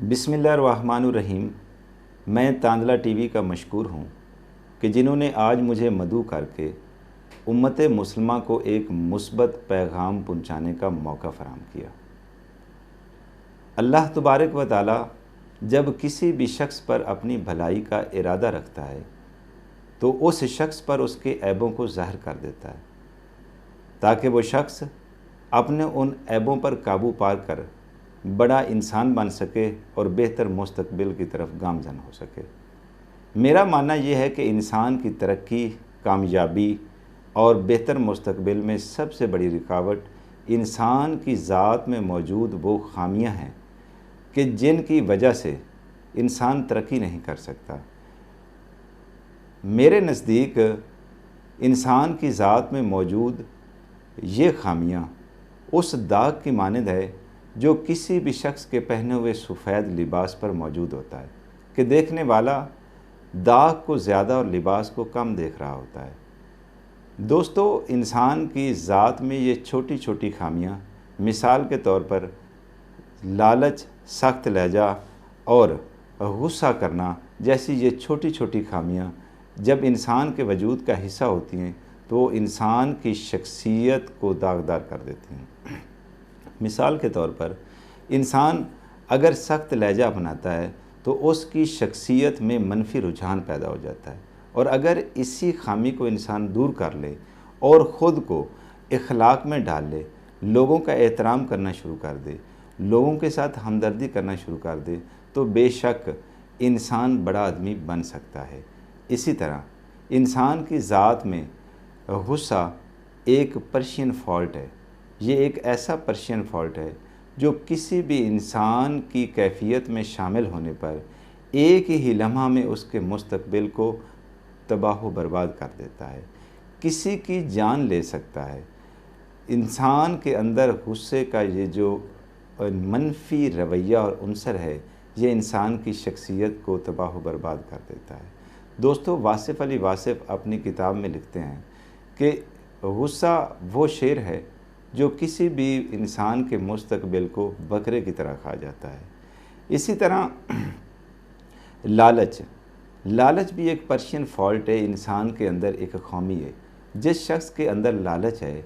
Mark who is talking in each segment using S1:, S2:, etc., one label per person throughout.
S1: بسم اللہ الرحمن الرحیم۔ میں تاندلہ ٹی وی کا مشکور ہوں کہ جنہوں نے آج مجھے مدعو کر کے امت مسلمہ کو ایک مثبت پیغام پہنچانے کا موقع فراہم کیا۔ اللہ تبارک و تعالی جب کسی بھی شخص پر اپنی بھلائی کا ارادہ رکھتا ہے تو اس شخص پر اس کے عیبوں کو ظاہر کر دیتا ہے تاکہ وہ شخص اپنے ان عیبوں پر قابو پا کر بڑا انسان بن سکے اور بہتر مستقبل کی طرف گامزن ہو سکے۔ میرا ماننا یہ ہے کہ انسان کی ترقی، کامیابی اور بہتر مستقبل میں سب سے بڑی رکاوٹ انسان کی ذات میں موجود وہ خامیاں ہیں کہ جن کی وجہ سے انسان ترقی نہیں کر سکتا۔ میرے نزدیک انسان کی ذات میں موجود یہ خامیاں اس داغ کی مانند ہے جو کسی بھی شخص کے پہنے ہوئے سفید لباس پر موجود ہوتا ہے کہ دیکھنے والا داغ کو زیادہ اور لباس کو کم دیکھ رہا ہوتا ہے۔ دوستو، انسان کی ذات میں یہ چھوٹی چھوٹی خامیاں، مثال کے طور پر لالچ، سخت لہجہ اور غصہ کرنا جیسی یہ چھوٹی چھوٹی خامیاں جب انسان کے وجود کا حصہ ہوتی ہیں تو وہ انسان کی شخصیت کو داغدار کر دیتی ہیں۔ مثال کے طور پر انسان اگر سخت لہجہ اپناتا ہے تو اس کی شخصیت میں منفی رجحان پیدا ہو جاتا ہے، اور اگر اسی خامی کو انسان دور کر لے اور خود کو اخلاق میں ڈال لے، لوگوں کا احترام کرنا شروع کر دے، لوگوں کے ساتھ ہمدردی کرنا شروع کر دے تو بے شک انسان بڑا آدمی بن سکتا ہے۔ اسی طرح انسان کی ذات میں غصہ ایک پرشین فالٹ ہے۔ یہ ایک ایسا پرشین فالٹ ہے جو کسی بھی انسان کی کیفیت میں شامل ہونے پر ایک ہی لمحہ میں اس کے مستقبل کو تباہ و برباد کر دیتا ہے، کسی کی جان لے سکتا ہے۔ انسان کے اندر غصے کا یہ جو منفی رویہ اور عنصر ہے، یہ انسان کی شخصیت کو تباہ و برباد کر دیتا ہے۔ دوستو، واصف علی واصف اپنی کتاب میں لکھتے ہیں کہ غصہ وہ شیر ہے جو کسی بھی انسان کے مستقبل کو بکرے کی طرح کھا جاتا ہے۔ اسی طرح لالچ بھی ایک پرشین فالٹ ہے، انسان کے اندر ایک خامی ہے۔ جس شخص کے اندر لالچ ہے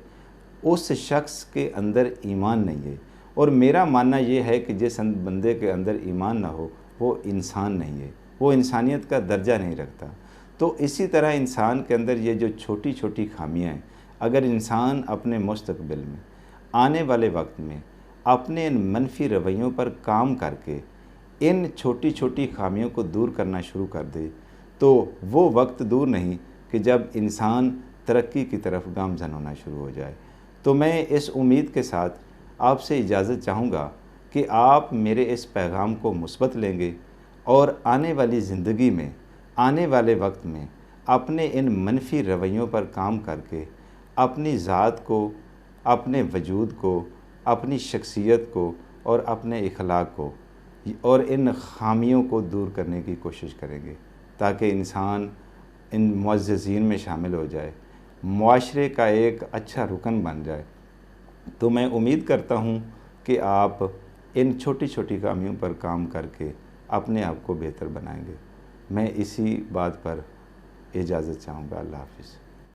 S1: اس شخص کے اندر ایمان نہیں ہے، اور میرا ماننا یہ ہے کہ جس بندے کے اندر ایمان نہ ہو وہ انسان نہیں ہے، وہ انسانیت کا درجہ نہیں رکھتا۔ تو اسی طرح انسان کے اندر یہ جو چھوٹی چھوٹی خامیاں ہیں، اگر انسان اپنے مستقبل میں آنے والے وقت میں اپنے ان منفی رویوں پر کام کر کے ان چھوٹی چھوٹی خامیوں کو دور کرنا شروع کر دے تو وہ وقت دور نہیں کہ جب انسان ترقی کی طرف گامزن ہونا شروع ہو جائے۔ تو میں اس امید کے ساتھ آپ سے اجازت چاہوں گا کہ آپ میرے اس پیغام کو مثبت لیں گے اور آنے والی زندگی میں، آنے والے وقت میں اپنے ان منفی رویوں پر کام کر کے اپنی ذات کو، اپنے وجود کو، اپنی شخصیت کو اور اپنے اخلاق کو اور ان خامیوں کو دور کرنے کی کوشش کریں گے تاکہ انسان ان معززین میں شامل ہو جائے، معاشرے کا ایک اچھا رکن بن جائے۔ تو میں امید کرتا ہوں کہ آپ ان چھوٹی چھوٹی خامیوں پر کام کر کے اپنے آپ کو بہتر بنائیں گے۔ میں اسی بات پر اجازت چاہوں گا۔ اللہ حافظ۔